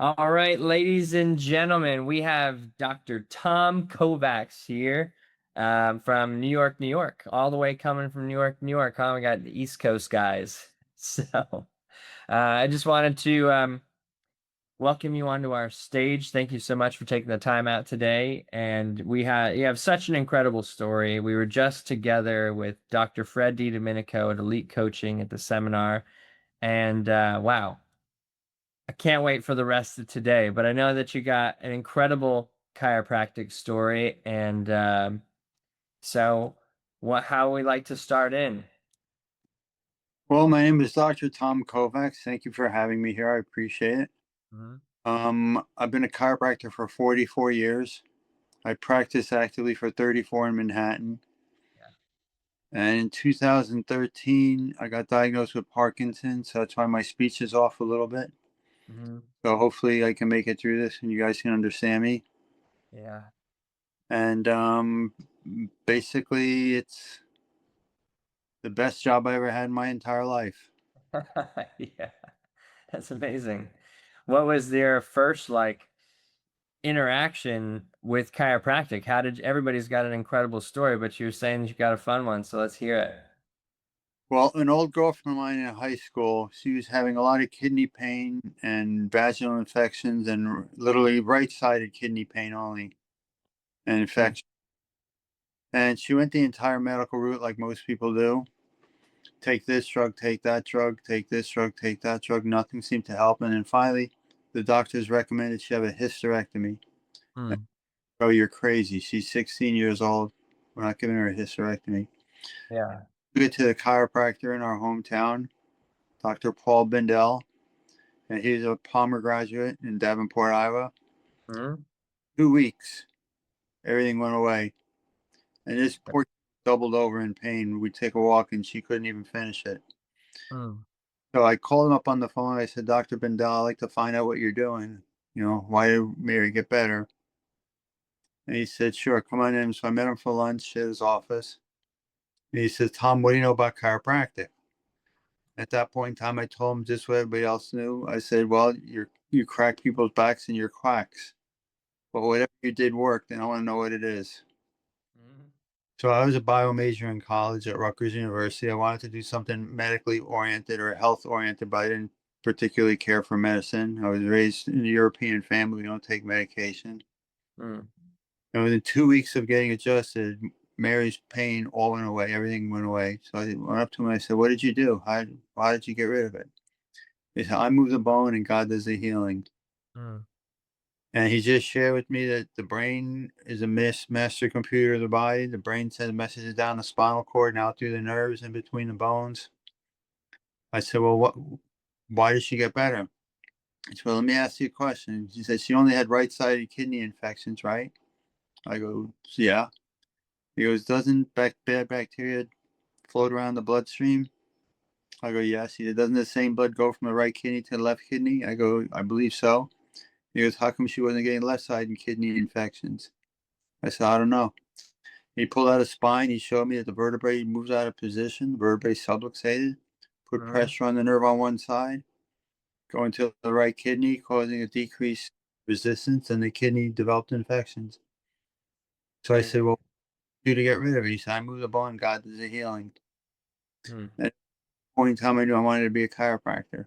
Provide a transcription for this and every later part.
All right, ladies and gentlemen, we have Dr. Tom Kovacs here from New York, New York, all the way coming from New York, New York. Huh? We got the East Coast guys. So I just wanted to welcome you onto our stage. Thank you so much for taking the time out today. And you have such an incredible story. We were just together with Dr. Fred DiDomenico at Elite Coaching at the seminar. And wow. I can't wait for the rest of today, but I know that you got an incredible chiropractic story, and so how we like to start in. Well, my name is Dr. Tom Kovacs. Thank you for having me here. I appreciate it. Mhm. I've been a chiropractor for 44 years. I practiced actively for 34 in Manhattan. Yeah. And in 2013, I got diagnosed with Parkinson's. So that's why my speech is off a little bit. Hmm. So hopefully I can make it through this and you guys can understand me. Yeah. And basically, it's the best job I ever had in my entire life. Yeah. That's amazing. What was their first interaction with chiropractic? How did everybody's got an incredible story, but you were saying you got a fun one, so let's hear it. Well, an old girlfriend of mine in high school, she was having a lot of kidney pain and vaginal infections and literally right-sided kidney pain only and Mm. infection. And she went the entire medical route like most people do. Take this drug, take that drug, take this drug, take that drug. Nothing seemed to help. And then finally, the doctors recommended she have a hysterectomy. Mm. Oh, you're crazy. She's 16 years old. We're not giving her a hysterectomy. Yeah. We get to the chiropractor in our hometown, Dr. Paul Bindell, and he's a Palmer graduate in Davenport, Iowa. Mm. 2 weeks, everything went away. And this poor doubled over in pain. We'd take a walk and she couldn't even finish it. Mm. So I called him up on the phone. I said, Dr. Bindell, I'd like to find out what you're doing. Why did Mary get better? And he said, sure, come on in. So I met him for lunch at his office. And he says, Tom, what do you know about chiropractic? At that point in time, I told him just what everybody else knew. I said, well, you crack people's backs and you're quacks. But whatever you did worked, and I want to know what it is. Mm. So I was a bio major in college at Rutgers University. I wanted to do something medically oriented or health oriented, but I didn't particularly care for medicine. I was raised in a European family. We don't take medication. Mm. And within 2 weeks of getting adjusted, Mary's pain all went away. Everything went away. So I went up to him and I said, what did you do? Why did you get rid of it? He said, I moved the bone and God does the healing. Mm. And he just shared with me that the brain is a master computer of the body. The brain sends messages down the spinal cord and out through the nerves in between the bones. I said, well, why did she get better? He said, well, let me ask you a question. She said she only had right-sided kidney infections, right? I go, yeah. He goes, doesn't bad bacteria float around the bloodstream? I go, yes. He said, doesn't the same blood go from the right kidney to the left kidney? I go, I believe so. He goes, how come she wasn't getting left-sided kidney infections? I said, I don't know. He pulled out a spine. He showed me that the vertebrae moves out of position, the vertebrae subluxated, put Mm. pressure on the nerve on one side, going to the right kidney, causing a decreased resistance, and the kidney developed infections. So I said, Amazing. well, do to get rid of it? He said, I moved the bone, God does the healing. Mm. At that point in time, I knew I wanted to be a chiropractor.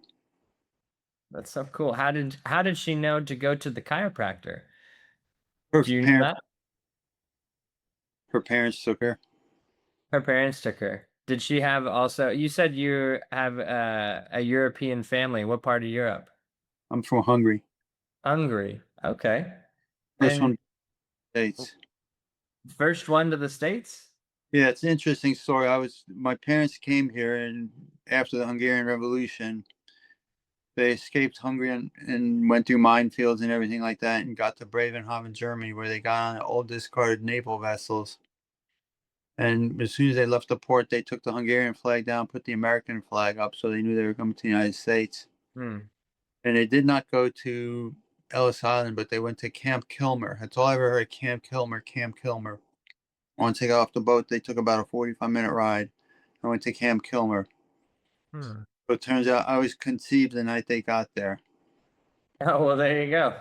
That's so cool. How did she know to go to the chiropractor? Her Do you know parents, that? her parents took her. Her parents took her. Did she have also, you said you have a European family. What part of Europe? I'm from Hungary. Hungary. Okay. First one, And States. first one to the States? Yeah, it's an interesting story. My parents came here, and after the Hungarian Revolution, they escaped Hungary and went through minefields and everything like that and got to Bremenhaven, Germany, where they got on old discarded naval vessels. And as soon as they left the port, they took the Hungarian flag down, put the American flag up, so they knew they were coming to the United States. Hmm. And they did not go to Ellis Island, but they went to Camp Kilmer. That's all I ever heard, Camp Kilmer, Camp Kilmer. Once they got off the boat, they took about a 45-minute ride. I went to Camp Kilmer. Hmm. So it turns out I was conceived the night they got there. Oh, well, there you go.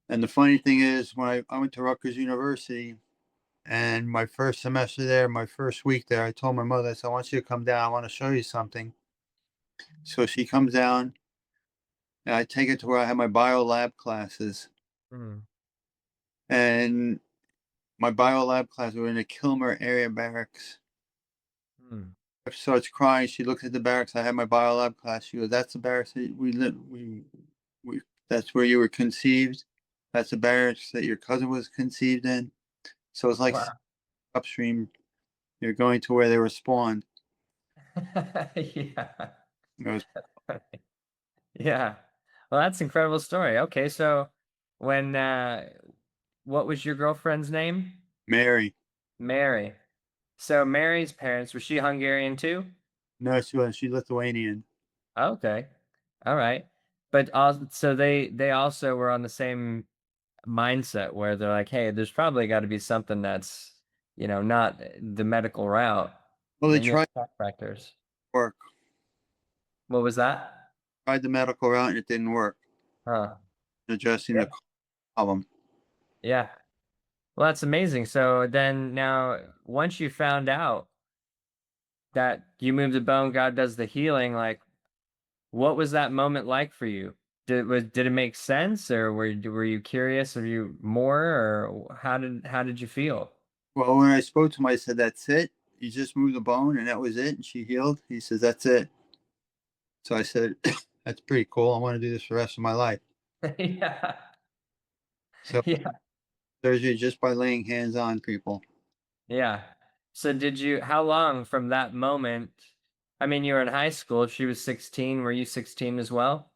And the funny thing is, when I went to Rutgers University, and my first semester there, my first week there, I told my mother, I said, I want you to come down. I want to show you something. So she comes down, and I take her to where I have my bio lab classes. Mm, And my bio lab class, we were in the Kilmer area barracks. mm. She starts crying. She looks at the barracks. I had my bio lab class. She goes, "That's the barracks that we live. We. That's where you were conceived. That's the barracks that your cousin was conceived in. So it's like Wow. upstream. You're going to where they were spawned." Yeah. It was Yeah. Well, that's an incredible story. Okay, so when what was your girlfriend's name? Mary. Mary. So Mary's parents, was she Hungarian too? No, she was. She's Lithuanian. Okay. All right. But also, so they also were on the same mindset where they're like, hey, there's probably got to be something that's, not the medical route. Well, they And you tried have chiropractors. work, What was that? tried the medical route, and it didn't work. Huh. Addressing Yeah. the problem. Yeah. Well, that's amazing. So then now, once you found out that you move the bone, God does the healing, like what was that moment like for you? Did it make sense, or were you curious? Are you more, or how did you feel? Well, when I spoke to him, I said, "That's it. You just moved the bone, and that was it." And she healed. He says, "That's it." So I said, "That's pretty cool. I want to do this for the rest of my life." Yeah. So Yeah. surgery just by laying hands on people. Yeah. So how long from that moment? I mean, you were in high school. If she was 16, were you 16 as well?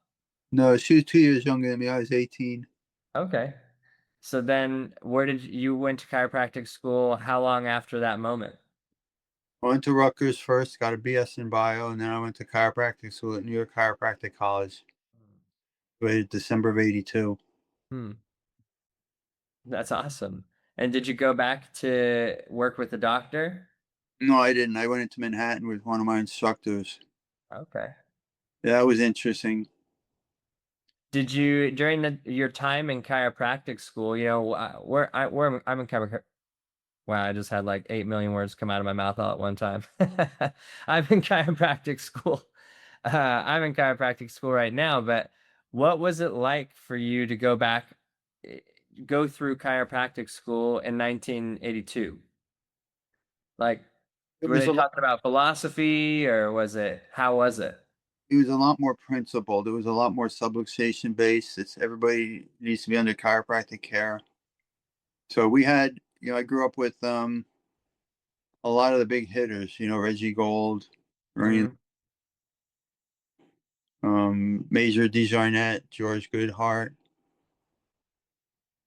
No, she was 2 years younger than me. I was 18. Okay. So then where did you went to chiropractic school? How long after that moment? I went to Rutgers first, got a BS in bio, and then I went to chiropractic school at New York Chiropractic College. Graduated December of '82. Hmm. That's awesome. And did you go back to work with the doctor? No, I didn't. I went into Manhattan with one of my instructors. Okay. Yeah, that was interesting. Did you during your time in chiropractic school, where I'm in chiropractic. Wow, I just had like 8 million words come out of my mouth all at one time. I'm in chiropractic school. I'm in chiropractic school right now, but what was it like for you to eh, go through chiropractic school in 1982? Like, It were was they a lot. talking about philosophy or how was it? It was a lot more principled. It was a lot more subluxation based. It's everybody needs to be under chiropractic care. So we had, I grew up with a lot of the big hitters. Reggie Gold, Ernie, Hmm. Major DeJarnette, George Goodhart,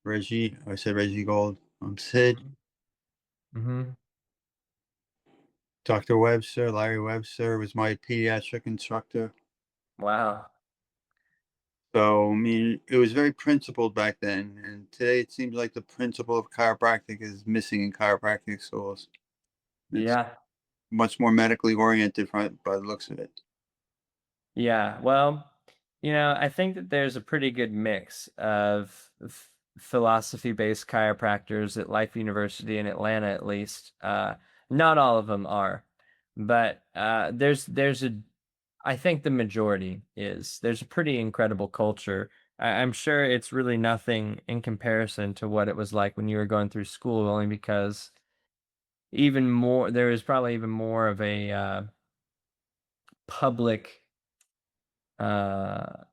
Reggie. I said Reggie Gold. Sid, Hmm. Hmm. Dr. Webster, Larry Webster was my pediatric instructor. Wow. So I mean, it was very principled back then, and today it seems like the principle of chiropractic is missing in chiropractic schools. It's Yeah. much more medically oriented by the looks of it. Yeah, well, I think that there's a pretty good mix of philosophy-based chiropractors at Life University in Atlanta, at least. Not all of them are, but I think the majority is. There's a pretty incredible culture. I'm sure it's really nothing in comparison to what it was like when you were going through school, only because there is probably even more of a public uh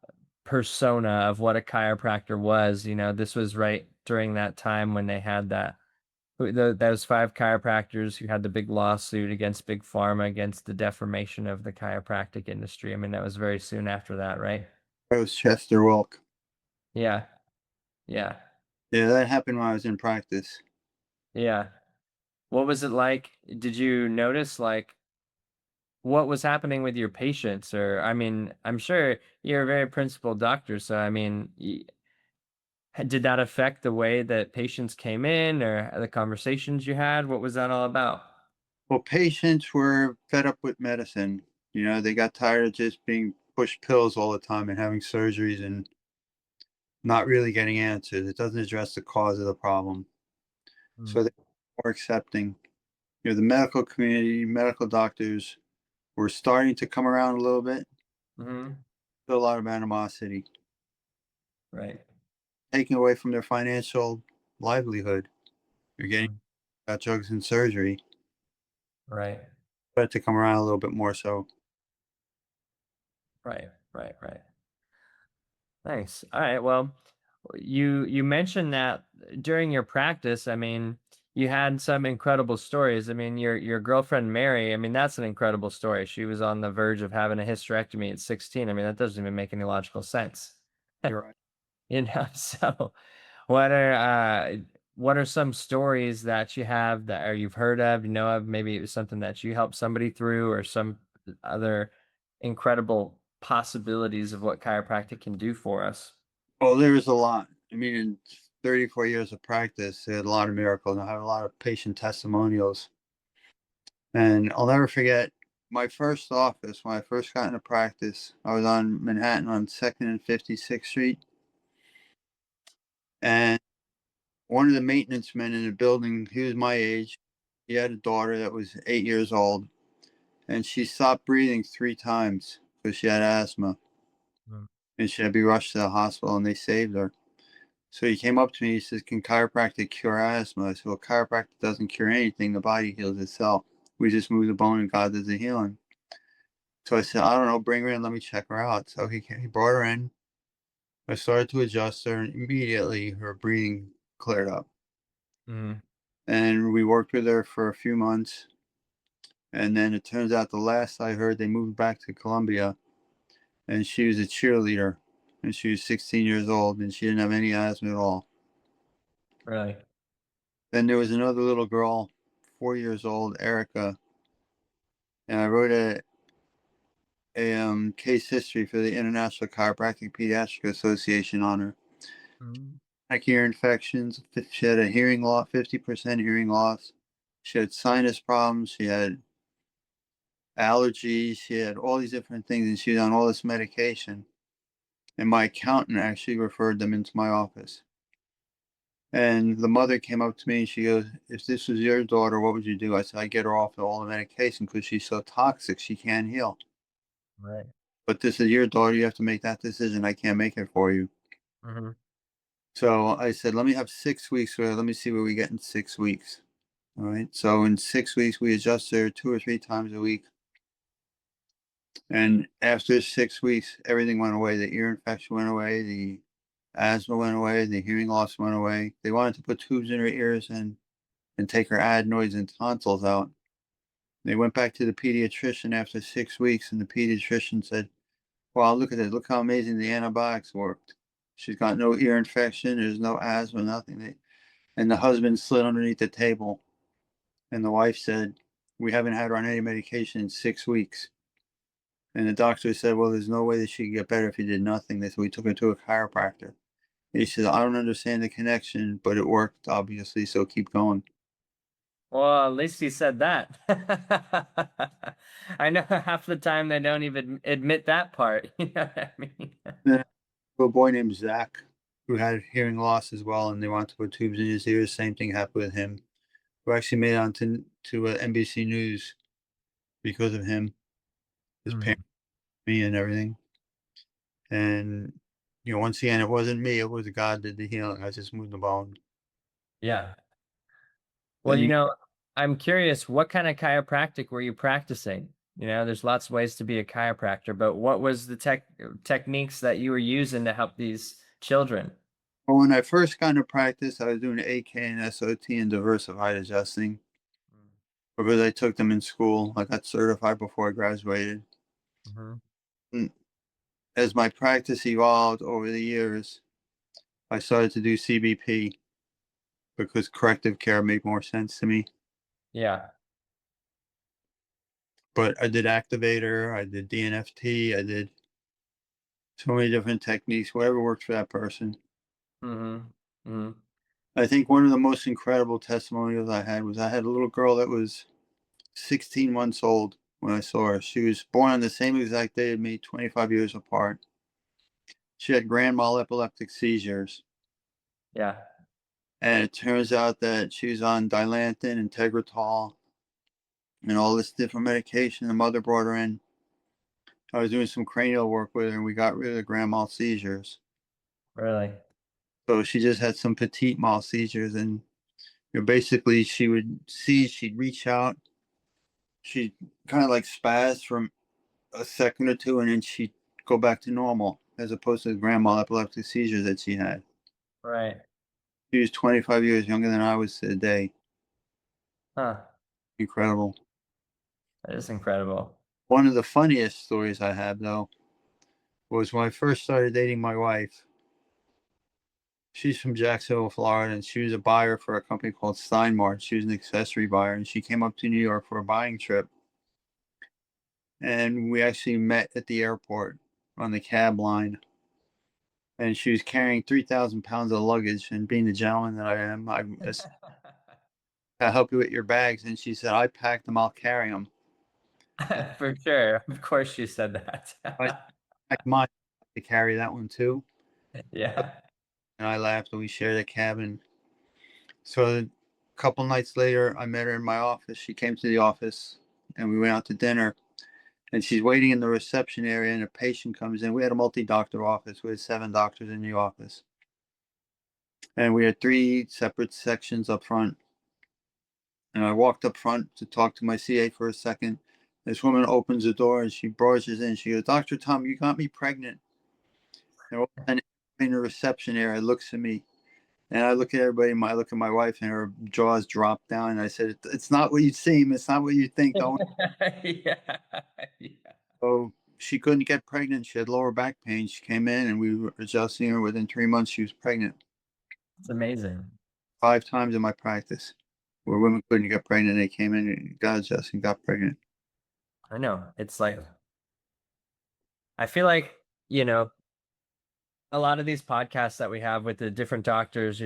persona of what a chiropractor was. This was right during that time when they had those five chiropractors who had the big lawsuit against Big Pharma against the deformation of the chiropractic industry. I mean, that was very soon after that, right? That was Chester Wilk. Yeah, yeah, Yeah, that happened when I was in practice. yeah. What was it like? Did you notice like what was happening with your patients? Or, I mean, I'm sure you're a very principled doctor, so I mean, did that affect the way that patients came in or the conversations you had? What was that all about? Well, patients were fed up with medicine. They got tired of just being pushed pills all the time and having surgeries, and not really getting answers. It doesn't address the cause of the problem. Mm. So they're more accepting. The medical community, medical doctors were starting to come around a little bit. Hmm. Still a lot of animosity, Right. taking away from their financial livelihood. You're getting Mm. drugs and surgery. Right. But to come around a little bit more so. Right. Right. Right. Nice. All right. Well, you mentioned that during your practice, I mean, you had some incredible stories. I mean, your girlfriend Mary, I mean, that's an incredible story. She was on the verge of having a hysterectomy at 16. I mean, that doesn't even make any logical sense. You're right. You know, so what are what are some stories that you have that or you've heard of, you know of, maybe it was something that you helped somebody through or some other incredible possibilities of what chiropractic can do for us? Well, there is a lot. I mean, in 34 years of practice, I had a lot of miracles. I have a lot of patient testimonials. And I'll never forget my first office when I first got into practice. I was on Manhattan on 2nd and 56th Street. And one of the maintenance men in the building, he was my age. He had a daughter that was 8 years old. And she stopped breathing 3 times because she had asthma. Mm. And she had to be rushed to the hospital, and they saved her. So he came up to me. He says, "Can chiropractic cure asthma?" I said, "Well, chiropractic doesn't cure anything. The body heals itself. We just move the bone, and God does the healing." So I said, "I don't know. Bring her in. Let me check her out." So he brought her in. I started to adjust her, and immediately her breathing cleared up. Mhm. And we worked with her for a few months. And then it turns out the last I heard, they moved back to Columbia, and she was a cheerleader. And she was 16 years old, and she didn't have any asthma at all. Really? Then there was another little girl, 4 years old, Erica, and I wrote a case history for the International Chiropractic Pediatric Association on her. Mhm. Like ear infections, she had a hearing loss, 50% hearing loss. She had sinus problems. She had allergies. She had all these different things, and she was on all this medication. And my accountant actually referred them into my office. And the mother came up to me and she goes, "If this was your daughter, what would you do?" I said, "I get her off of all the medication because she's so toxic, she can't heal. Right. But this is your daughter, you have to make that decision. I can't make it for you." Mhm. So I said, "Let me have 6 weeks with her. Let me see what we get in 6 weeks." All right. So in 6 weeks, we adjusted her 2 or 3 times a week. And after 6 weeks, everything went away. The ear infection went away. The asthma went away. The hearing loss went away. They wanted to put tubes in her ears and take her adenoids and tonsils out. They went back to the pediatrician after 6 weeks, and the pediatrician said, "Wow, look at this. Look how amazing the antibiotics worked. She's got no ear infection. There's no asthma, nothing." And the husband slid underneath the table, and the wife said, "We haven't had her on any medication in 6 weeks." And the doctor said, "Well, there's no way that she could get better if you did nothing." They said, "We took her to a chiropractor." And he said, "I don't understand the connection, but it worked, obviously, so keep going." Well, at least he said that. I know half the time they don't even admit that part. You know what I mean? Then a boy named Zach who had hearing loss as well, and they wanted to put tubes in his ears. Same thing happened with him. Who actually made it on to NBC News because of him, his Mhm. parents, me, and everything. And once again, it wasn't me; it was God did the healing. I just moved the bone. Yeah. Well, Then you you, know, I'm curious, what kind of chiropractic were you practicing? You know, there's lots of ways to be a chiropractor, but what was the techniques that you were using to help these children? well, when I first got into practice, I was doing AK and SOT and diversified adjusting because I took them in school. I got certified before I graduated. Mm-hmm. And as my practice evolved over the years, I started to do CBP because corrective care made more sense to me. Yeah. But I did activator, I did DNFT, I did so many different techniques, whatever works for that person. Mm-hmm. Mm-hmm. I think one of the most incredible testimonials I had was I had a little girl that was 16 months old when I saw her. She was born on the same exact day as me, 25 years apart. She had grand mal epileptic seizures. Yeah. And it turns out that she was on Dilantin and Tegretol and all this different medication. The mother brought her in. I was doing some cranial work with her, and we got rid of the grand mal seizures. Really. So she just had some petite mal seizures, and basically she would seize, she'd reach out, she'd kind of like spaz for a second or two, and then she'd go back to normal, as opposed to the grand mal epileptic seizures that she had. Right. She was 25 years younger than I was today. Huh. Incredible. That is incredible. One of the funniest stories I have, though, was when I first started dating my wife. She's from Jacksonville, Florida, and she was a buyer for a company called Steinmart. She was an accessory buyer, and she came up to New York for a buying trip. And we actually met at the airport on the cab line. And she was carrying 3,000 pounds of luggage. And being the gentleman that I am, I'll help you with your bags. And she said, I packed them, I'll carry them. For sure. Of course you said I that. packed mine to carry that one too. Yeah. And I laughed, and we shared a cabin. So a couple nights later, I met her in my office. She came to the office and we went out to dinner. And she's waiting in the reception area, and a patient comes in. We had a multi-doctor office. We had 7 doctors in the office. And we had 3 separate sections up front. And I walked up front to talk to my CA for a second. This woman opens the door and she barges in. She goes, Dr. Tom, you got me pregnant. And all of a sudden, in the reception area, looks at me. And I look at everybody. I look at my wife, and her jaws drop down. And I said, it's not what you seem. It's not what you think. Don't. Yeah. Yeah. So she couldn't get pregnant. She had lower back pain. She came in, and we were adjusting her. Within 3 months, she was pregnant. It's amazing. 5 times in my practice, where women couldn't get pregnant, they came in and got adjusted and got pregnant. I know. It's like I feel like, you know, a lot of these podcasts that we have with the different doctors,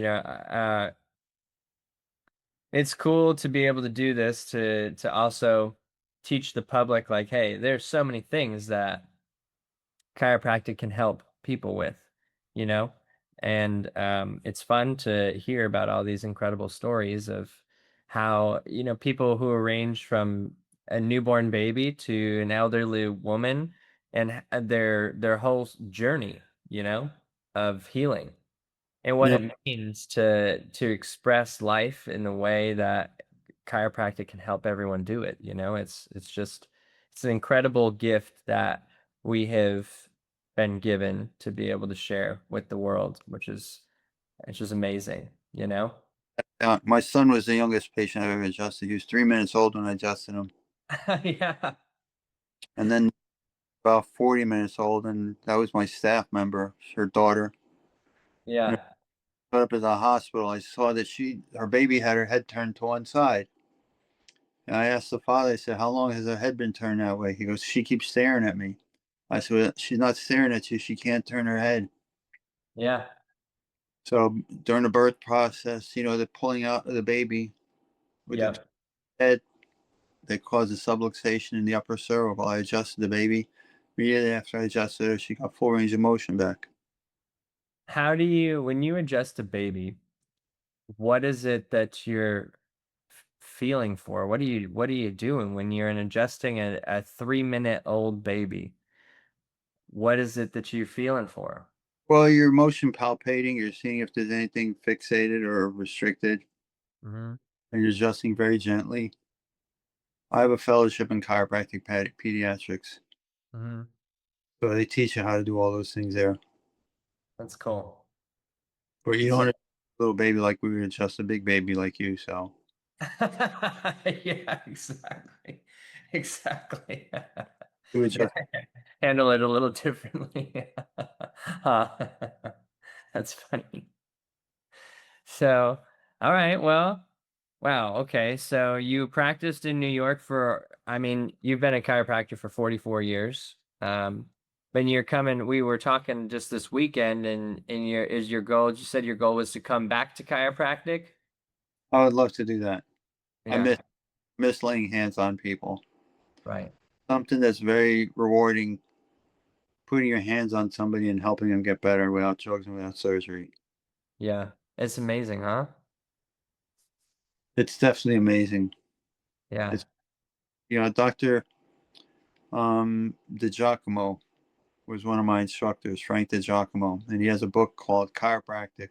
it's cool to be able to do this to also teach the public like, hey, there's so many things that chiropractic can help people with, you know? And it's fun to hear about all these incredible stories of how, people who range from a newborn baby to an elderly woman and their whole journey, of healing and what Yeah, it means to express life in the way that chiropractic can help everyone do it. It's an incredible gift that we have been given to be able to share with the world, which is it's just amazing. my son was the youngest patient I ever adjusted. He was 3 minutes old when I adjusted him, Yeah. and then about 40 minutes old, and that was my staff member, her daughter. And Yeah. I put up at the hospital. I saw that her baby had her head turned to one side. And I asked the father, I said, how long has her head been turned that way? He goes, she keeps staring at me. I said, well, she's not staring at you. She can't turn her head. Yeah. So during the birth process, they're pulling out the baby with the Yep. head that caused a subluxation in the upper cervical. I adjusted the baby. Immediately after I adjusted her, she got full range of motion back. When you adjust a baby, what is it that you're feeling for? What are you doing when you're adjusting a 3 minute old baby? What is it that you're feeling for? Well, you're motion palpating. You're seeing if there's anything fixated or restricted, Hmm. and you're adjusting very gently. I have a fellowship in chiropractic pediatrics, Hmm. so they teach you how to do all those things there. That's cool. But you don't So, adjust a little baby like we would adjust a big baby like you. So yeah, exactly. Exactly. we Yeah, adjust. handle it a little differently. Huh. That's funny. So, all right, well, wow, okay. So you practiced in New York I mean, you've been a chiropractor for 44 years. But we were talking just this weekend and your goal, you said your goal was to come back to chiropractic? I would love to do that. I Yeah, miss laying hands on people. right. Something that's very rewarding putting your hands on somebody and helping them get better without drugs and without surgery. Yeah. It's amazing, huh? It's definitely amazing. Yeah. It's Dr. DiGiacomo was one of my instructors, Frank DiGiacomo, and he has a book called Chiropractic,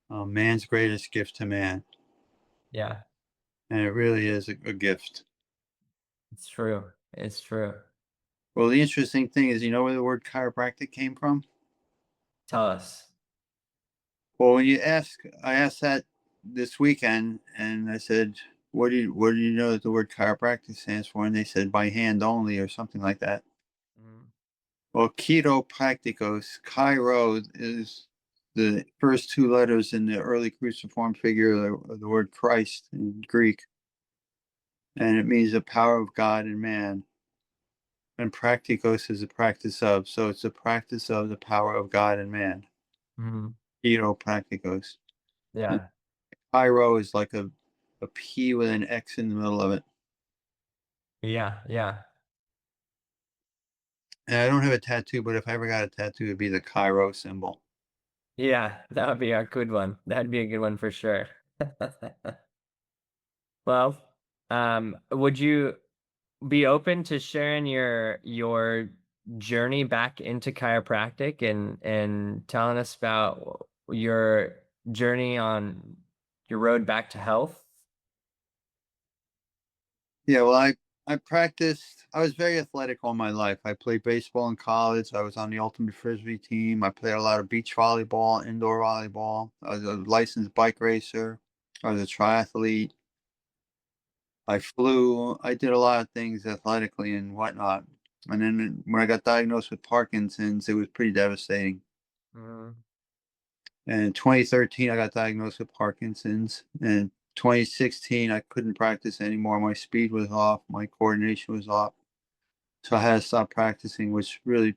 Man's Greatest Gift to Man, Yeah. and it really is a gift. It's true. It's true. Well, the interesting thing is, you know where the word chiropractic came from? Tell us. Well, I asked that this weekend, and I said, what do you know that the word chiropractic stands for?" And they said, "By hand only," or something like that. Mhm. Well, chiropracticos, chiro is the first two letters in the early cruciform figure of the word Christ in Greek, and it means the power of God in man. And practicos is the practice of, so it's the practice of the power of God in man. Mhm. Chiropracticos. And Yeah. chiro is like a P with an X in the middle of it. Yeah. Yeah. And I don't have a tattoo, but if I ever got a tattoo, it'd be the Cairo symbol. Yeah. That would be a good one. That'd be a good one for sure. Well, would you be open to sharing your journey back into chiropractic and telling us about your journey on your road back to health? Yeah, well, I practiced. I was very athletic all my life. I played baseball in college. I was on the ultimate frisbee team. I played a lot of beach volleyball, indoor volleyball. I was a licensed bike racer. I was a triathlete. I flew. I did a lot of things athletically and whatnot. And then when I got diagnosed with Parkinson's, it was pretty devastating. Mhm. And in 2013, I got diagnosed with Parkinson's. And 2016, I couldn't practice anymore. My speed was off. My coordination was off. So I had to stop practicing, which really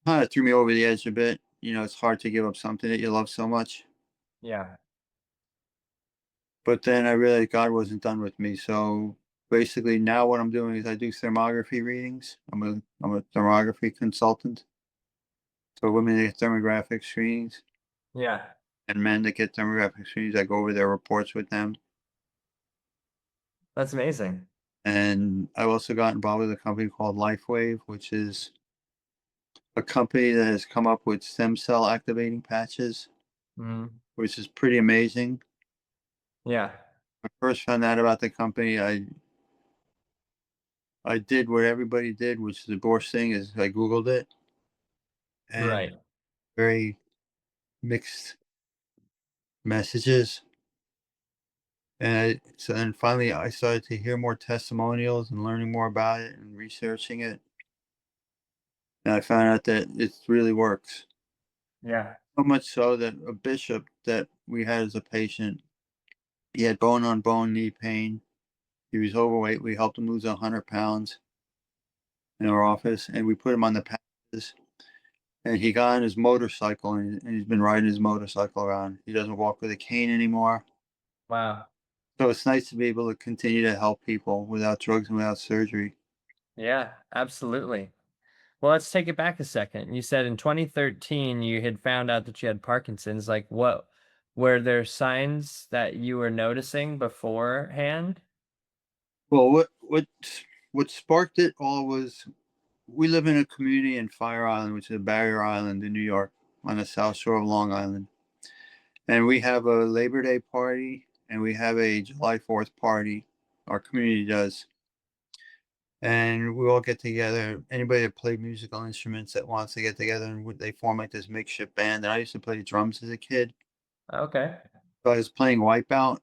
kind of threw me over the edge a bit. It's hard to give up something that you love so much. Yeah. But then I realized God wasn't done with me. So basically, now what I'm doing is I do thermography readings. I'm a thermography consultant. So women that get thermographic screenings Yeah. and men that get thermographic screenings, I go over their reports with them. That's amazing. And I've also got involved with a company called LifeWave, which is a company that has come up with stem cell activating patches, Mhm. which is pretty amazing. Yeah. I first found out about the company, I did what everybody did, which is the worst thing is I Googled it and Right. very mixed messages. So then finally I started to hear more testimonials and learning more about it and researching it. And I found out that it really works. Yeah. So much so that a bishop that we had as a patient, he had bone on bone knee pain. He was overweight. We helped him lose 100 pounds in our office and we put him on the patches. And he got on his motorcycle and he's been riding his motorcycle around. He doesn't walk with a cane anymore. Wow. So it's nice to be able to continue to help people without drugs and without surgery. Yeah, absolutely. Well, let's take it back a second. You said in 2013 you had found out that you had Parkinson's. Like, what were there signs that you were noticing beforehand? Well, what sparked it all was we live in a community in Fire Island, which is a barrier island in New York on the south shore of Long Island. And we have a Labor Day party and we have a July 4th party. Our community does. And we all get together. Anybody that played musical instruments that wants to get together, and they form like this makeshift band. And I used to play drums as a kid. Okay. So I was playing Wipeout,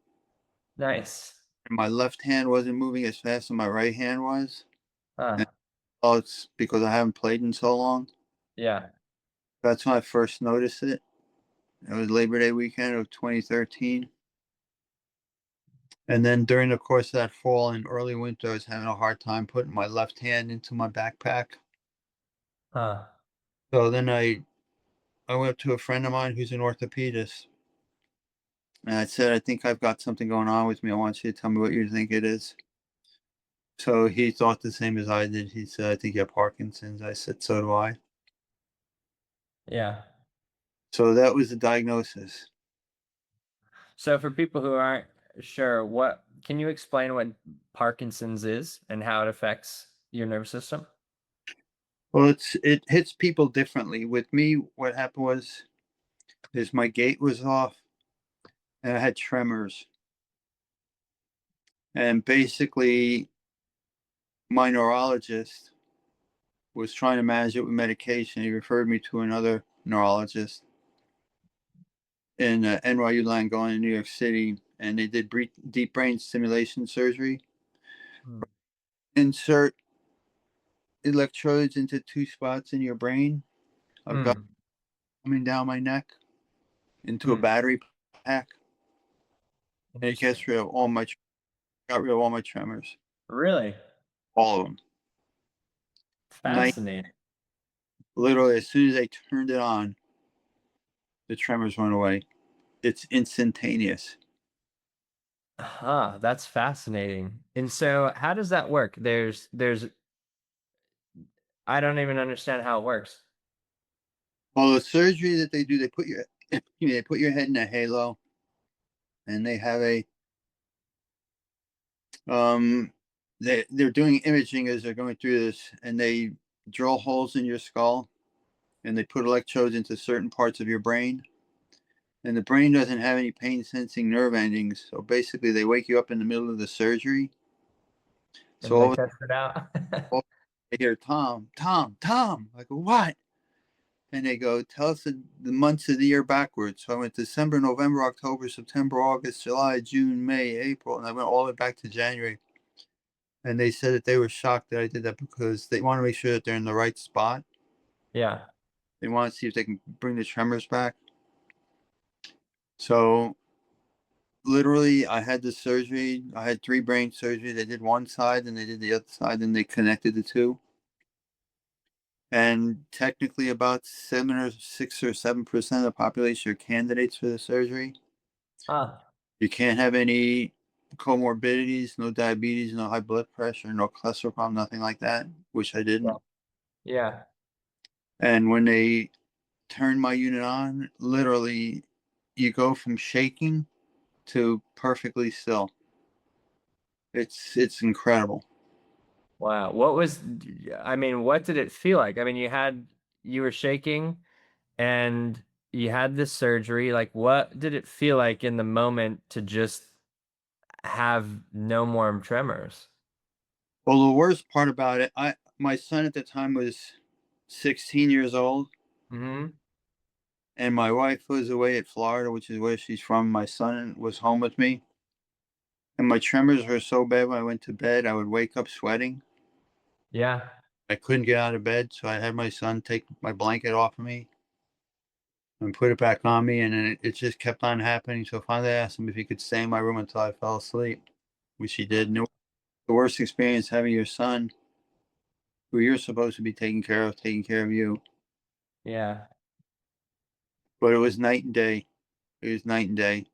Nice. and my left hand wasn't moving as fast as my right hand was. And Huh. oh, it's because I haven't played in so long. Yeah. That's when I first noticed it. It was Labor Day weekend of 2013. And then during the course of that fall and early winter, I was having a hard time putting my left hand into my backpack. Huh. So then I went up to a friend of mine who's an orthopedist. And I said, I think I've got something going on with me. I want you to tell me what you think it is. So he thought the same as I did. He said, I think you have Parkinson's. I said, so do I. Yeah. So that was the diagnosis. So for people who aren't sure, what can you explain what Parkinson's is and how it affects your nervous system? Well, it hits people differently. With me, what happened was is my gait was off and I had tremors. And basically my neurologist was trying to manage it with medication. He referred me to another neurologist in NYU Langone in New York City, and they did deep brain stimulation surgery. Hmm. Insert electrodes into two spots in your brain. I've got Hmm. coming down my neck into a Hmm. battery pack. It Interesting. gets rid of all my got rid of all my tremors, Really all of them. Night, fascinating. literally, as soon as I turned it on, the tremors went away. It's instantaneous. Huh, that's fascinating. And so how does that work? There's I don't even understand how it works. Well, the surgery that they do, they put your head in a halo, and they have a um, they're doing imaging as they're going through this, and they drill holes in your skull, and they put electrodes into certain parts of your brain. And the brain doesn't have any pain sensing nerve endings, so basically they wake you up in the middle of the surgery. So And they all of test it out. a sudden, I hear Tom, Tom, Tom. I go, what? And they go, tell us the months of the year backwards. So I went December, November, October, September, August, July, June, May, April, and I went all the way back to January. And they said that they were shocked that I did that because they want to make sure that they're in the right spot. Yeah. They want to see if they can bring the tremors back. So literally, I had the surgery. I had three brain surgeries. They did one side, and they did the other side, and they connected the two. And technically, about 7 or 6 or 7% of the population are candidates for the surgery. Ah, You can't have any comorbidities, no diabetes, no high blood pressure, no cholesterol problem, nothing like that, which I yeah. didn't. Yeah. And when they turn my unit on, literally, you go from shaking to perfectly still. It's incredible. Wow. I mean, what did it feel like? I mean, you were shaking and you had this surgery. Like, what did it feel like in the moment to just have no more tremors? Well, the worst part about it, I my son at the time was 16 years old, Hmm. and my wife was away at Florida, which is where she's from. My son was home with me, and my tremors were so bad when I went to bed, I would wake up sweating. Yeah. I couldn't get out of bed, so I had my son take my blanket off of me and put it back on me, and then it just kept on happening. So finally, I asked him if he could stay in my room until I fell asleep, which he did. And it was the worst experience having your son, who you're supposed to be taking care of you. Yeah. But it was night and day. It was night and day.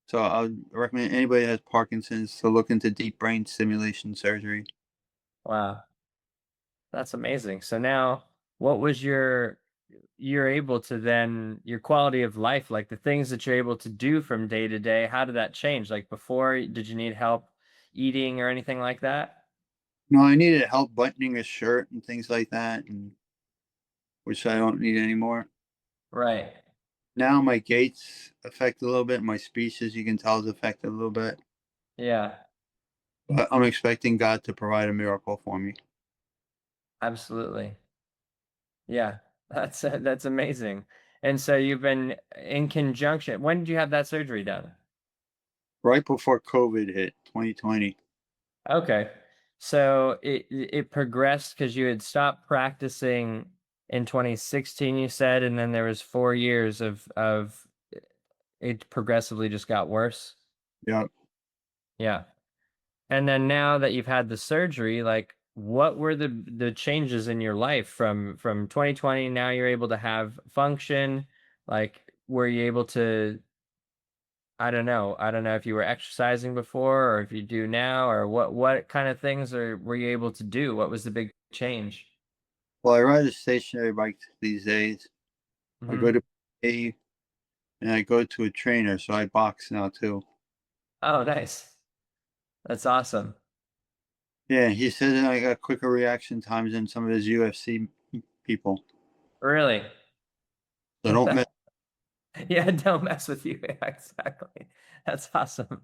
So I would recommend anybody that has Parkinson's to look into deep brain stimulation surgery. Wow. That's amazing. So now, what was you're able to then your quality of life, like the things that you're able to do from day to day, how did that change? Like before, did you need help eating or anything like that? No, I needed help buttoning a shirt and things like that, and which I don't need anymore. Right. Now my gait's affected a little bit. My speech, as you can tell, is affected a little bit. Yeah, But I'm expecting God to provide a miracle for me. absolutely. Yeah. That's amazing. And so you've been in conjunction. When did you have that surgery done? Right before COVID hit, 2020. Okay. So it progressed because you had stopped practicing in 2016, you said, and then there was 4 years of it progressively just got worse. Yeah. Yeah. And then now that you've had the surgery, like what were the changes in your life from 2020, now you're able to have function? Like were you able to I don't know. I don't know if you were exercising before or if you do now or what kind of things were you able to do? What was the big change? Well, I ride a stationary bike these days. I go Hmm. to a and I go to a trainer, so I box now too. Oh, nice. That's awesome. Yeah, he said that I got quicker reaction times than some of his UFC people. Really? So don't mess. Yeah, don't mess with you. Yeah, exactly. That's awesome.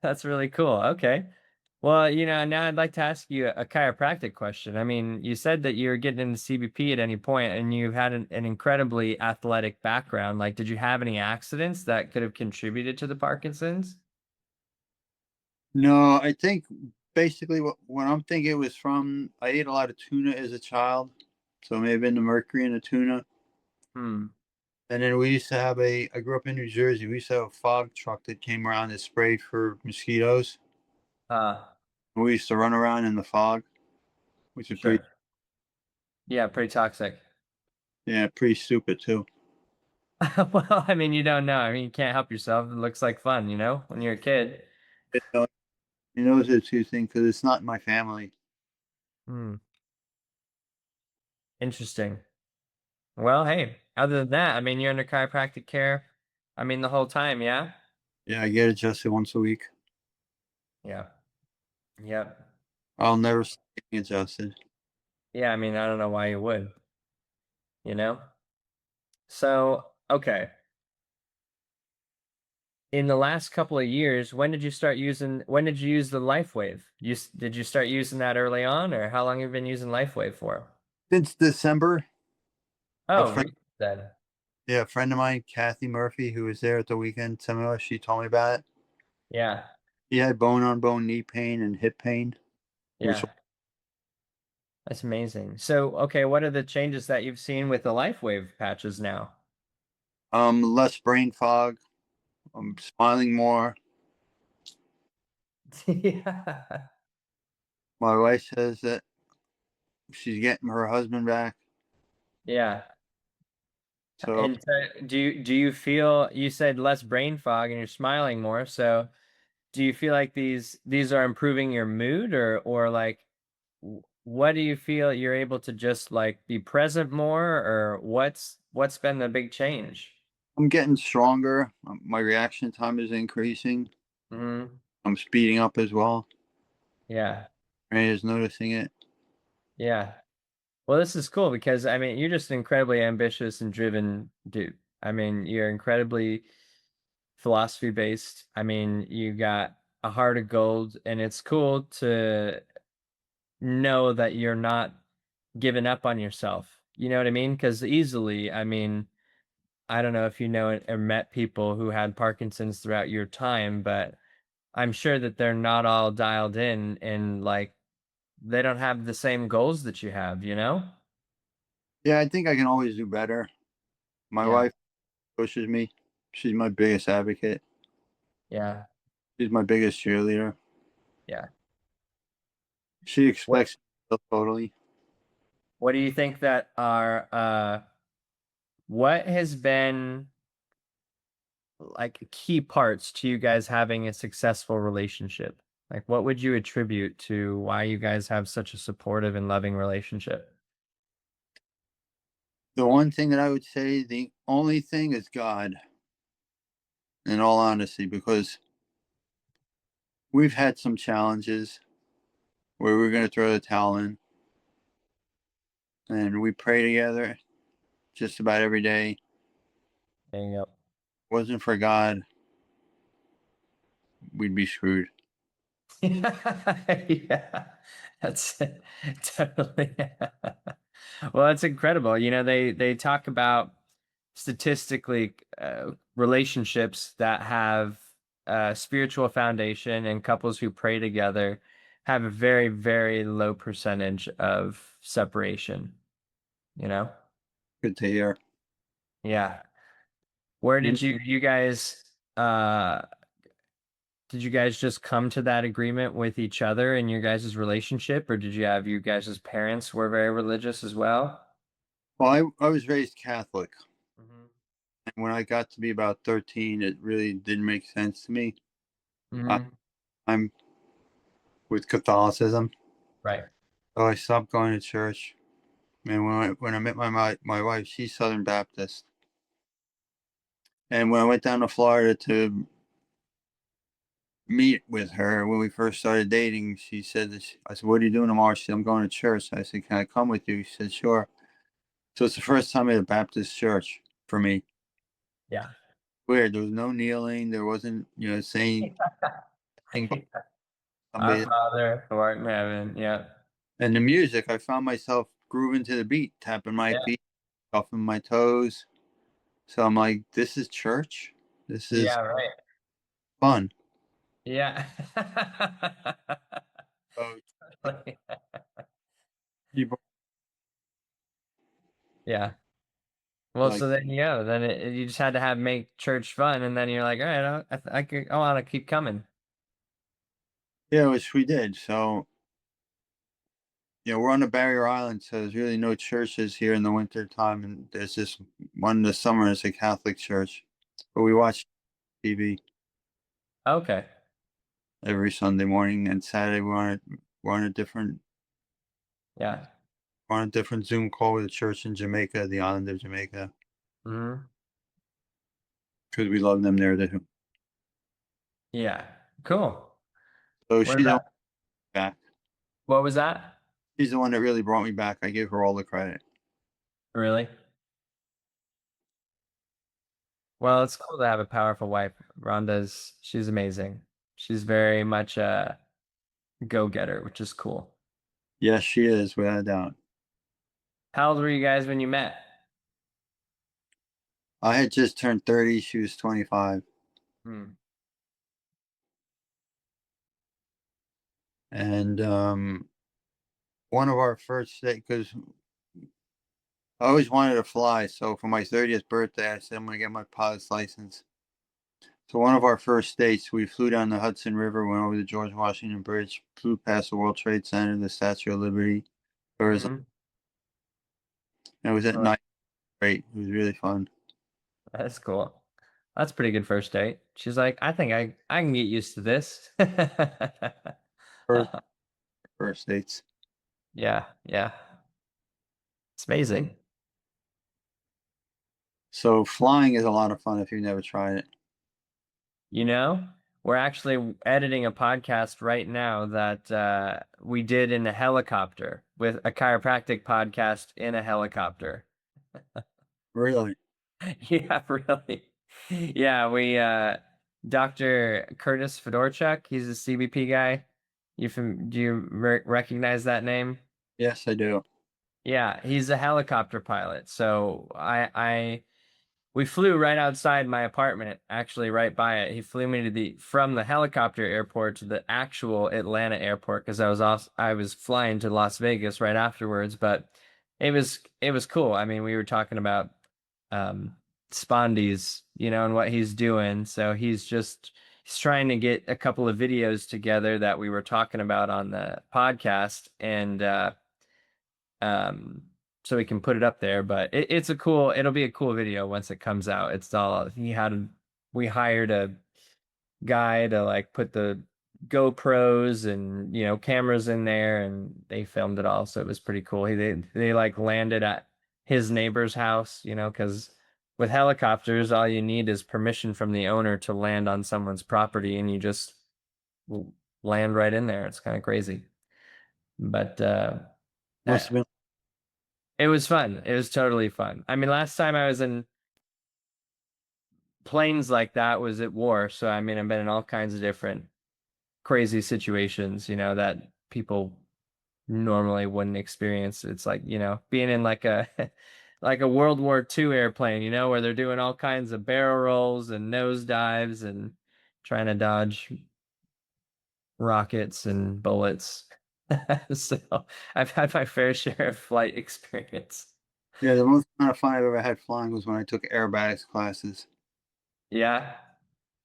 That's really cool. Okay. Well, now I'd like to ask you a chiropractic question. I mean, you said that you were getting into CBP at any point and you've had an incredibly athletic background. Like, did you have any accidents that could have contributed to the Parkinson's? No, I think basically what I'm thinking it was from I ate a lot of tuna as a child, so it may have been the mercury in the tuna. Hmm. And then we used to have I grew up in New Jersey. We used to have a fog truck that came around that sprayed for mosquitoes. Uh, We used to run around in the fog, which is pretty, sure. Yeah, pretty toxic. yeah, pretty stupid too. Well, I mean, you don't know. I mean, you can't help yourself. It looks like fun, when you're a kid. You know, those are the two things because it's not in my family. Hmm. Interesting. Well, hey, other than that, I mean, you're under chiropractic care. I mean, the whole time, yeah? Yeah, I get adjusted once a week. Yeah. Yep. I'll never stop getting adjusted. Yeah, I mean, I don't know why you would, you know? So, okay. In the last couple of years, when did you use the LifeWave? Did you start using that early on, or how long have you been using LifeWave for? Since December, a Oh, friend, then. yeah, a friend of mine, Kathy Murphy, who was there at the weekend seminar, she told me about it. Yeah. He had bone on bone knee pain and hip pain, which Yeah. That's amazing. So, okay, what are the changes that you've seen with the LifeWave patches now? less brain fog. I'm smiling more. Yeah. My wife says that she's getting her husband back. Yeah. So And so do you feel you said less brain fog and you're smiling more, so do you feel like these are improving your mood or like what do you feel you're able to just like be present more or what's been the big change? I'm getting stronger. My reaction time is increasing. Hmm. I'm speeding up as well. Yeah. Ray is noticing it. Yeah. Well, this is cool because I mean, you're just an incredibly ambitious and driven dude. I mean, you're incredibly philosophy based. I mean, you got a heart of gold, and it's cool to know that you're not giving up on yourself. You know what I mean? Because easily, I mean, I don't know if you know or met people who had Parkinson's throughout your time, but I'm sure that they're not all dialed in and like they don't have the same goals that you have, you know? Yeah, I think I can always do better. My Yeah. wife pushes me. She's my biggest advocate. Yeah. She's my biggest cheerleader. Yeah. She What expects me totally. what do you think that are what has been like key parts to you guys having a successful relationship? Like what would you attribute to why you guys have such a supportive and loving relationship? The one thing that I would say, the only thing is God, in all honesty, because we've had some challenges where we're going to throw the towel in, and we pray together just about every day. Hang up. Wasn't for God, we'd be screwed. Yeah, that's totally. Well, that's incredible. They talk about statistically relationships that have spiritual foundation and couples who pray together have a very, very low percentage of separation, you know? Good to hear. Yeah. Where And uh did you guys just come to that agreement with each other in your guys' relationship, or did you have you guys' parents were very religious as well? well, I was raised Catholic, Hmm. And when I got to be about 13, it really didn't make sense to me. I, Hmm. I'm with Catholicism, Right. so I stopped going to church. And when I met my wife, she's Southern Baptist. And when I went down to Florida to meet with her when we first started dating, she said this. I said, "What are you doing tomorrow?" She said, "I'm going to church." I said, "Can I come with you?" She said, "Sure." So it's the first time at a Baptist church for me. Yeah. Weird. There was no kneeling. There wasn't, saying anything but Our somebody. Father who art in heaven. Yeah. And the music, I found myself grooving to the beat, tapping my Yeah. feet, cuffing my toes. So I'm like, this is church. This is Yeah. Right. fun. Yeah. So people Yeah. Well, like, so then yeah, then you just had to have make church fun, and then you're like, all right, I want to keep coming. yeah, which we did. So we're on the Barrier Island, so there's really no churches here in the winter time, and there's just one in the summer. It's a Catholic church, but we watch TV Okay. every Sunday morning and Saturday. We're on a different Yeah. Zoom call with a church in Jamaica, the island of Jamaica, Hmm. because we love them there too. Yeah. Cool. So Where she's the one about? back. What was that? She's the one that really brought me back. I give her all the credit. Really? Well, it's cool to have a powerful wife. She's amazing. She's very much a go-getter, which is cool. Yes, she is, without a doubt. How old were you guys when you met? I had just turned 30. She was 25. Hmm. And one of our first days, because I always wanted to fly. So for my 30th birthday, I said, I'm going to get my pilot's license. So one of our first dates, we flew down the Hudson River, went over the George Washington Bridge, flew past the World Trade Center, the Statue of Liberty, Arizona. Hmm. And it was at Oh, night. Great. It was really fun. that's cool. That's a pretty good first date. She's like, I think I can get used to this. First, first dates. Yeah, yeah. It's amazing. So flying is a lot of fun if you've never tried it. You know, we're actually editing a podcast right now that we did in a helicopter with a chiropractic podcast in a helicopter. Really? Yeah, really. Yeah, we Dr. Curtis Fedorchuk, he's a CBP guy. Do you recognize that name? Yes, I do. Yeah, he's a helicopter pilot. So we flew right outside my apartment, actually right by it. He flew me to the from the helicopter airport to the actual Atlanta airport because I was flying to Las Vegas right afterwards, but it was cool. I mean, we were talking about um Spondy's, and what he's doing. So he's trying to get a couple of videos together that we were talking about on the podcast and um so we can put it up there, but it'll be a cool video once it comes out. We hired a guy to like put the GoPros and cameras in there, and they filmed it all, so it was pretty cool. They like landed at his neighbor's house, because with helicopters all you need is permission from the owner to land on someone's property, and you just land right in there. It's kind of crazy, but Must have been. it was fun. It was totally fun. I mean, last time I was in planes like that was at war. So, I mean, I've been in all kinds of different crazy situations, that people normally wouldn't experience. It's like, being in like a like a World War II airplane, where they're doing all kinds of barrel rolls and nose dives and trying to dodge rockets and bullets. So, I've had my fair share of flight experience. Yeah, the most amount of fun I've ever had flying was when I took aerobatics classes. Yeah.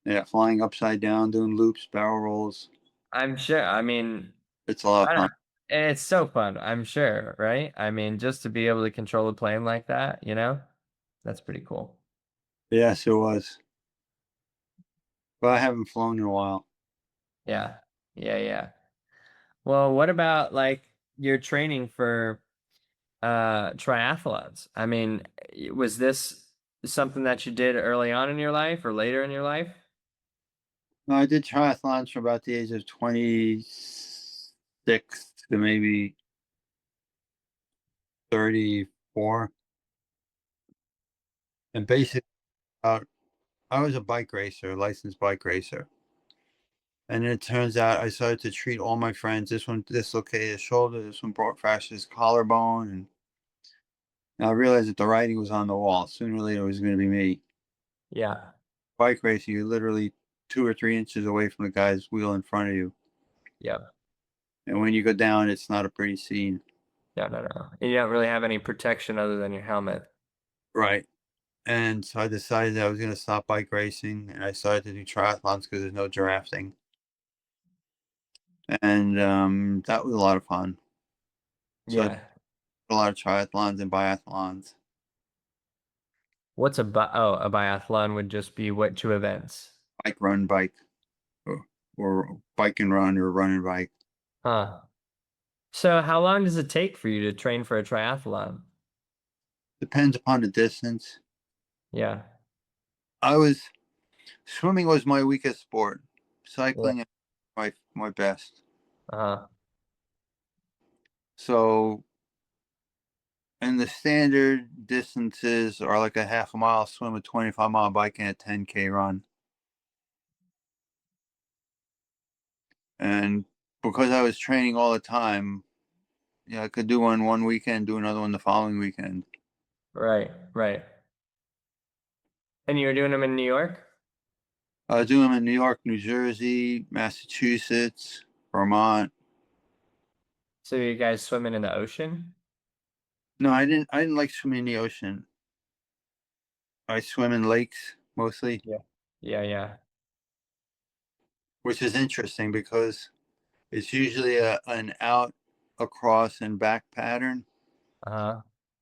Yeah, flying upside down, doing loops, barrel rolls. I'm sure. I mean, It's a lot of I don't fun. know. It's so fun, I'm sure, right? I mean, just to be able to control a plane like that, that's pretty cool. Yes, it was. But I haven't flown in a while. Yeah. Yeah, yeah. Well, what about like your training for triathlons? I mean, was this something that you did early on in your life or later in your life? No, I did triathlons from about the age of 26 to maybe 34. And basically, I was a bike racer, a licensed bike racer. And it turns out I started to treat all my friends. This one dislocated his shoulder, this one brought fractured his collarbone. And I realized that the writing was on the wall. Sooner or later, it was going to be me. Yeah. Bike racing, you're literally 2 or 3 inches away from the guy's wheel in front of you. Yep. And when you go down, it's not a pretty scene. Yeah, no, no. And you don't really have any protection other than your helmet. Right. And so I decided that I was going to stop bike racing and I started to do triathlons because there's no drafting. And that was a lot of fun. So I did Yeah. a lot of triathlons and biathlons. What's a bi oh, a biathlon would just be what two events? Bike, run, bike, or bike and run, or run and bike. Huh. So how long does it take for you to train for a triathlon? Depends upon the distance. Yeah. I was Swimming was my weakest sport. Yeah. Cycling is my best. Uh-huh. So, and the standard distances are like a half a mile swim, a 25-mile bike, and a 10K run. And because I was training all the time, yeah, I could do one weekend, do another one the following weekend. Right, right. And you were doing them in New York? I was doing them in New York, New Jersey, Massachusetts, Vermont. So you guys swimming in the ocean? No, I didn't like swimming in the ocean. I swim in lakes mostly, Yeah. Yeah, yeah. which is interesting because it's usually an out, across, and back pattern. Uh-huh.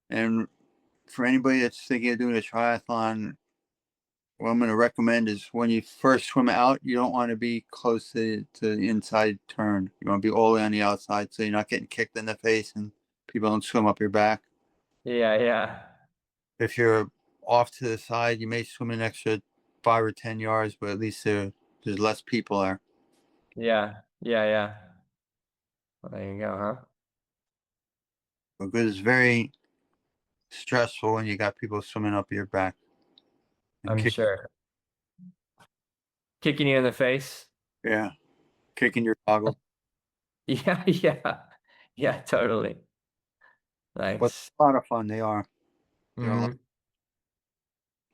And for anybody that's thinking of doing a triathlon, what I'm going to recommend is when you first swim out, you don't want to be close to the inside turn. You want to be all the way on the outside so you're not getting kicked in the face and people don't swim up your back. Yeah, yeah. If you're off to the side, you may swim an extra 5 or 10 yards, but at least there's less people there. Yeah. Yeah, yeah. Well, there you go, huh? Because it's very stressful when you got people swimming up your back and I'm kick, sure. Kicking you in the face? yeah, kicking your goggles. Yeah, yeah. Yeah, totally. But Nice. a lot of fun they are. They're a lot. Mm-hmm.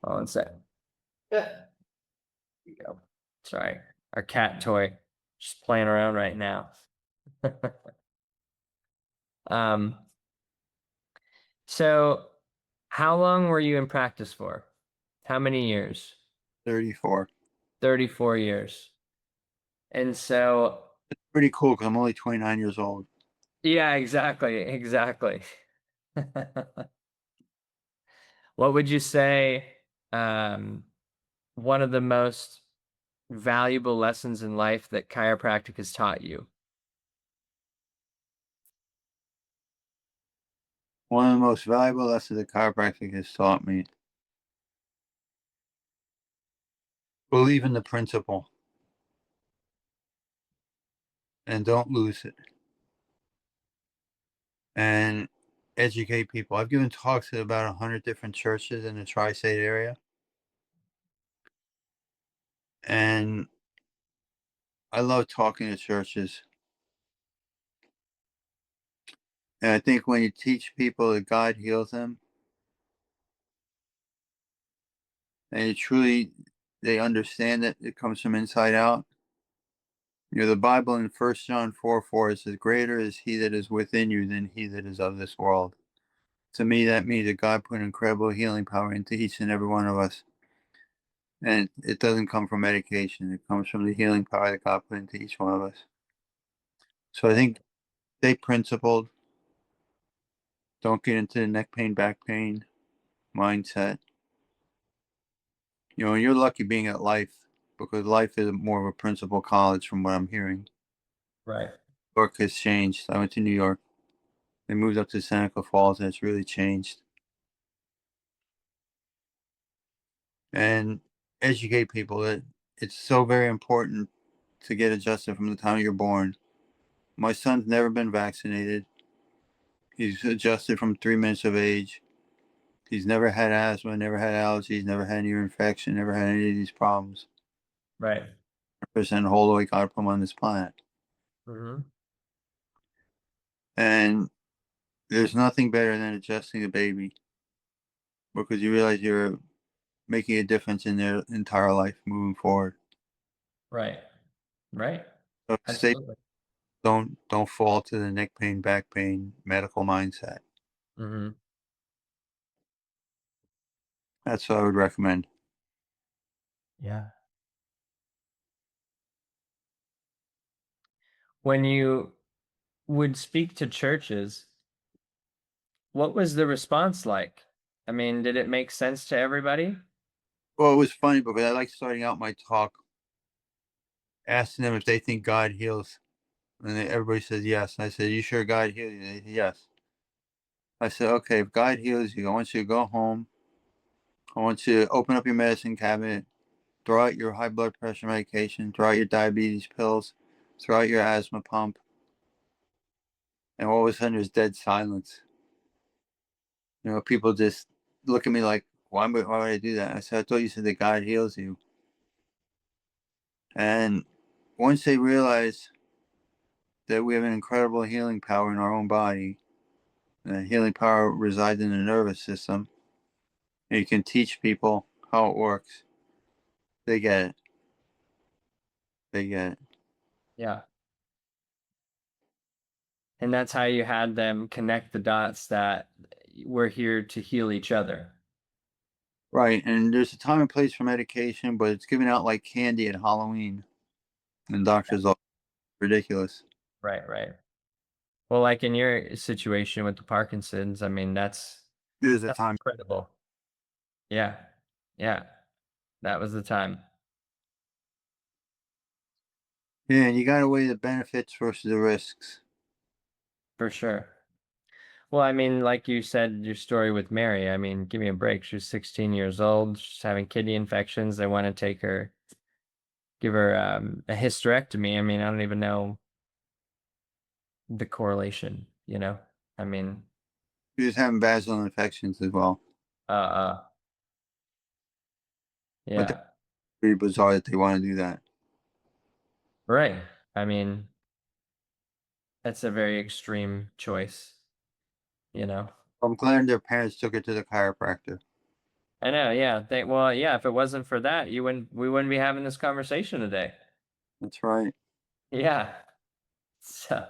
Hold on a second. Yeah. There you go. Sorry. Our cat toy just playing around right now. Um, so how long were you in practice for? How many years? 34. 34 years. And so, Pretty cool because I'm only 29 years old. yeah, exactly, exactly. What would you say, one of the most valuable lessons in life that chiropractic has taught you? One of the most valuable lessons that chiropractic has taught me: believe in the principle and don't lose it. And educate people. I've given talks at about 100 different churches in the tri-state area. And I love talking to churches. And I think when you teach people that God heals them and you truly they understand that it comes from inside out. The Bible in 1 John 4:4 it says, greater is he that is within you than he that is of this world. To me, that means that God put incredible healing power into each and every one of us. And it doesn't come from medication. It comes from the healing power that God put into each one of us. So I think stay principled. Don't get into the neck pain, back pain mindset. And you're lucky being at Life because Life is more of a principal college from what I'm hearing. Right. New York has changed. I went to New York. They moved up to Seneca Falls, and it's really changed. And educate people that it's so very important to get adjusted from the time you're born. My son's never been vaccinated. He's adjusted from 3 minutes of age. He's never had asthma, never had allergies, never had any ear infection, never had any of these problems. Right. 100% the whole way God put him on this planet. Hmm. And there's nothing better than adjusting a baby because you realize you're making a difference in their entire life moving forward. Right. Right. So stay, Absolutely. don't fall to the neck pain, back pain, medical mindset. Hmm. That's what I would recommend. Yeah. When you would speak to churches, what was the response like? I mean, did it make sense to everybody? Well, it was funny because I like starting out my talk asking them if they think God heals. And everybody says yes. And I said, you sure God heals you? They said, yes. I said, okay, if God heals you, I want you to go home. I want you to open up your medicine cabinet, throw out your high blood pressure medication, throw out your diabetes pills, throw out your asthma pump. And all of a sudden, there's dead silence. People just look at me like, why would I do that? I said, I thought you said that God heals you. And once they realize that we have an incredible healing power in our own body, and that healing power resides in the nervous system, and you can teach people how it works, they get it. They get it. Yeah. And that's how you had them connect the dots that we're here to heal each other. Right. And there's a time and place for medication, but it's given out like candy at Halloween. And doctors are ridiculous. Right, right. Well, like in your situation with the Parkinson's, I mean, There's a that's time. incredible. Yeah. Yeah. That was the time Yeah, and you got to weigh the benefits versus the risks. for sure. Well, I mean, like you said, your story with Mary, I mean, give me a break. She was 16 years old. She's having kidney infections. They want to give her a hysterectomy. I mean, I don't even know the correlation, you know? I mean, You're just having vaginal infections as well. uh, uh, But that's yeah, pretty bizarre that they want to do that. right. I mean, that's a very extreme choice, you know? I'm glad their parents took it to the chiropractor. I know, yeah. Well, yeah, if it wasn't for that, we wouldn't be having this conversation today. That's right. Yeah. So,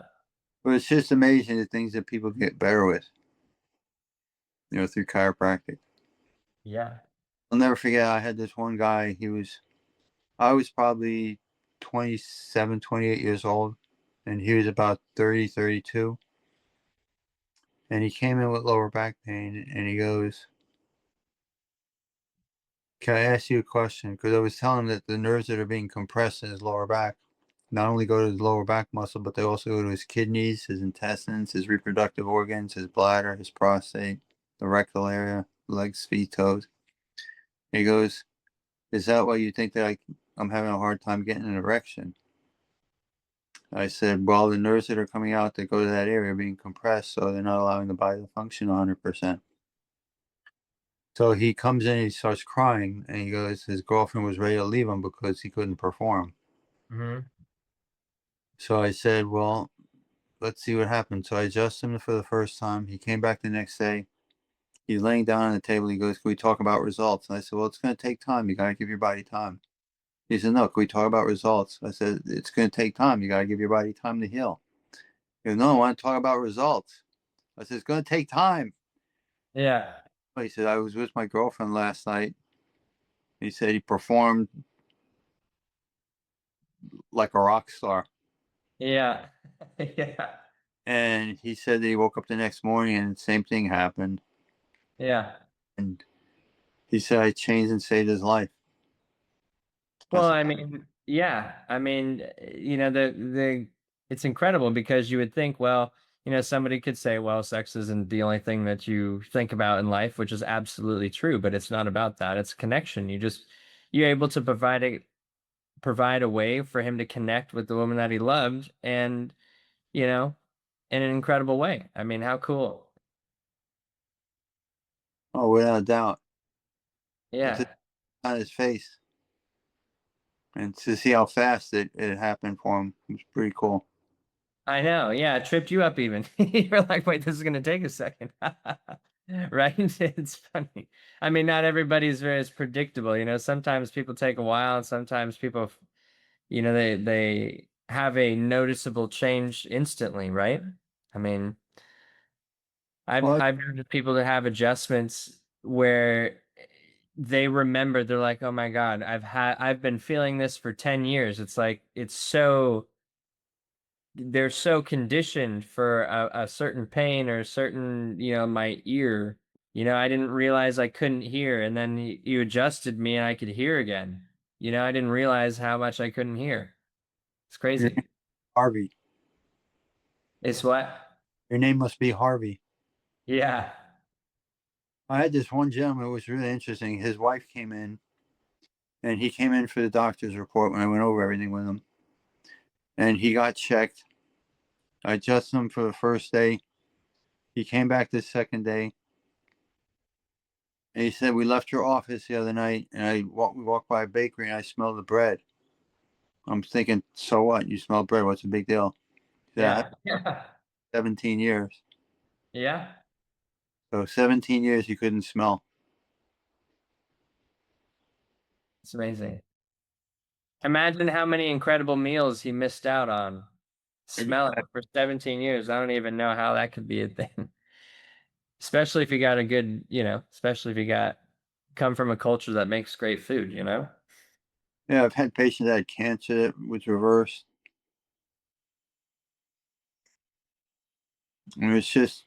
But it's just amazing the things that people get better with, through chiropractic. yeah. I'll never forget, I had this one guy, I was probably 27, 28 years old, and he was about 30, 32. And he came in with lower back pain, and he goes, can I ask you a question? Because I was telling him that the nerves that are being compressed in his lower back not only go to his lower back muscle, but they also go to his kidneys, his intestines, his reproductive organs, his bladder, his prostate, the rectal area, legs, feet, toes. He goes, is that why you think that I'm having a hard time getting an erection? I said, well, the nerves that are coming out that go to that area are being compressed, so they're not allowing the body to function 100%. So he comes in, he starts crying, and he goes, his girlfriend was ready to leave him because he couldn't perform. Hmm. So I said, well, let's see what happens. So I adjusted him for the first time. He came back the next day. He's laying down on the table. He goes, can we talk about results? And I said, well, it's going to take time. You got to give your body time. He said, no, can we talk about results? I said, it's going to take time. You got to give your body time to heal. He goes, no, I want to talk about results. I said, it's going to take time. Yeah. He said, I was with my girlfriend last night. He said he performed like a rock star. Yeah. Yeah. And he said that he woke up the next morning and the same thing happened. Yeah. And he said I changed and saved his life. I Well, said, I mean, yeah. I mean, the it's incredible because you would think, well, somebody could say, well, sex isn't the only thing that you think about in life, which is absolutely true, but it's not about that. It's connection. You're able to provide a way for him to connect with the woman that he loved and, you know, in an incredible way. I mean, how cool. oh, without a doubt. And to Yeah. on his face and to see how fast it happened for him was pretty cool. I know. Yeah, it tripped you up even. You're like, wait, this is gonna take a second. Right? It's funny. I mean, not everybody's very as predictable, Sometimes people take a while, and sometimes people, they have a noticeable change instantly, right? I mean, I've Well, I've known people that have adjustments where they remember, they're like, oh my God, I've been feeling this for 10 years. It's like they're so conditioned for a certain pain or a certain, my ear. I didn't realize I couldn't hear, and then you adjusted me and I could hear again. I didn't realize how much I couldn't hear. It's your crazy. name Harvey. It's what? Your name must be Harvey. Yeah. I had this one gentleman who was really interesting. His wife came in, and he came in for the doctor's report when I went over everything with him. And he got checked. I adjusted him for the first day. He came back the second day, and he said, "We left your office the other night, and we walked by a bakery, and I smelled the bread." I'm thinking, so what? You smell bread? What's the big deal? He said, "I had Yeah. Yeah. 17 years. Yeah. So 17 years you couldn't smell." It's amazing. Imagine how many incredible meals he missed out on smelling for 17 years. I don't even know how that could be a thing. Especially if you got a good, especially if you got come from a culture that makes great food. Yeah, I've had patients that had cancer that was reversed. And it's just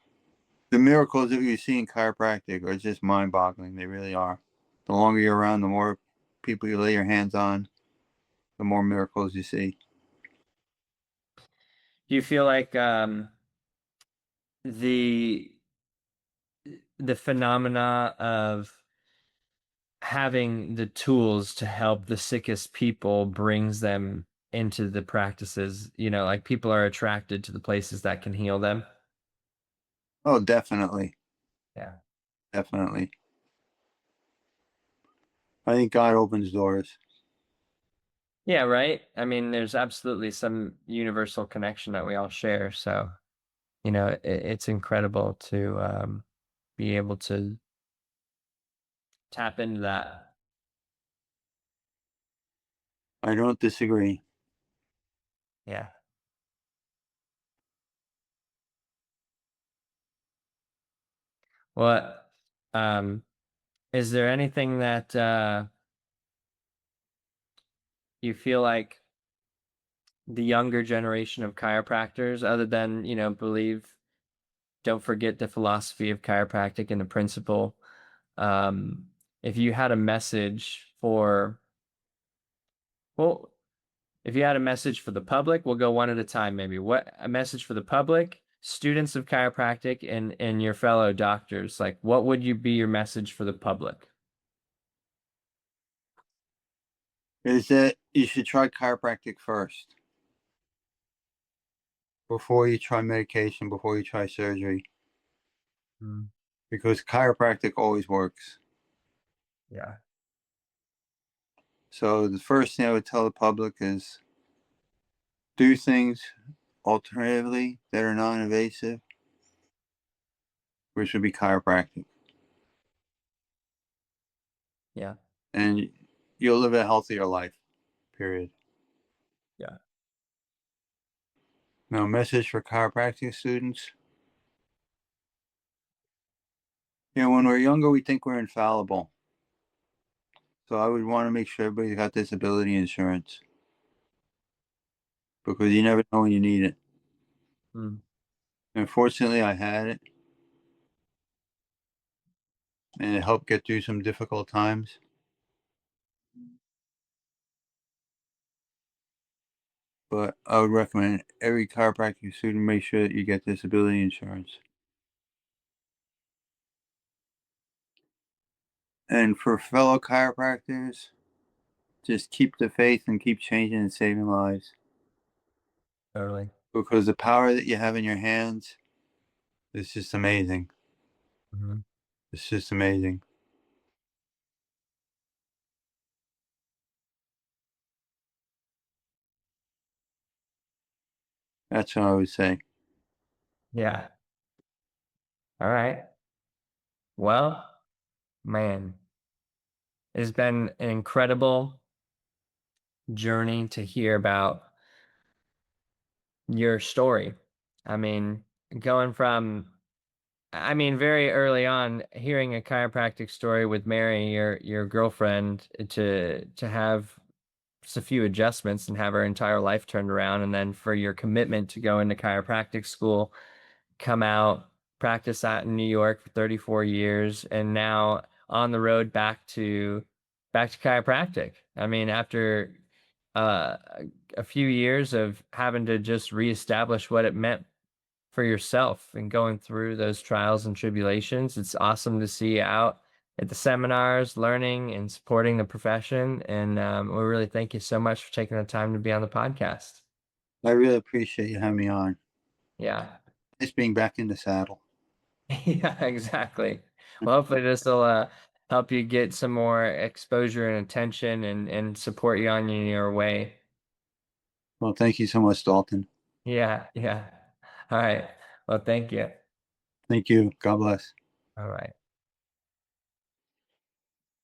the miracles that you see in chiropractic are just mind boggling. They really are. The longer you're around, the more people you lay your hands on, the more miracles you see. Do you feel like the the phenomena of having the tools to help the sickest people brings them into the practices, like people are attracted to the places that can heal them? Oh, definitely. Yeah. Definitely. I think God opens doors. Yeah, right. I mean, there's absolutely some universal connection that we all share. So, it's incredible to be able to tap into that. I don't disagree. Yeah. What, is there anything that you feel like the younger generation of chiropractors, other than, don't forget the philosophy of chiropractic and the principle, um, if you had a message for, well, if you had a message for the public, we'll go one at a time, maybe. What a message for the public, students of chiropractic, and your fellow doctors. Like, what would you be your message for the public? Is that you should try chiropractic first before you try medication, before you try surgery, Mm, because chiropractic always works. yeah. So the first thing I would tell the public is do things alternatively that are non-invasive, which would be chiropractic, Yeah. and you'll live a healthier life. Period. Yeah. Now, message for chiropractic students. When we're younger, we think we're infallible. So I would want to make sure everybody's got disability insurance because you never know when you need it. Mm. Unfortunately, I had it, and it helped get through some difficult times. but I would recommend every chiropractic student make sure that you get disability insurance. And for fellow chiropractors, just keep the faith and keep changing and saving lives. Totally. Because the power that you have in your hands is just amazing. Mhm. It's just amazing. That's what I would say. Yeah. All right. Well, man, it's been an incredible journey to hear about your story. I mean, going from, I mean, very early on, hearing a chiropractic story with Mary, your girlfriend, to have just a few adjustments and have her entire life turned around, and then for your commitment to go into chiropractic school, come out, practice out in New York for 34 years, and now on the road back to chiropractic. I mean, after uh, a few years of having to just reestablish what it meant for yourself and going through those trials and tribulations, it's awesome to see you out at the seminars, learning and supporting the profession. And we really thank you so much for taking the time to be on the podcast. I really appreciate you having me on. Yeah. It's being back in the saddle. Yeah, exactly. Well, hopefully this will help you get some more exposure and attention and support you on your way. Well, thank you so much, Dalton. Yeah, yeah. All right. Well, thank you. Thank you. God bless. All right.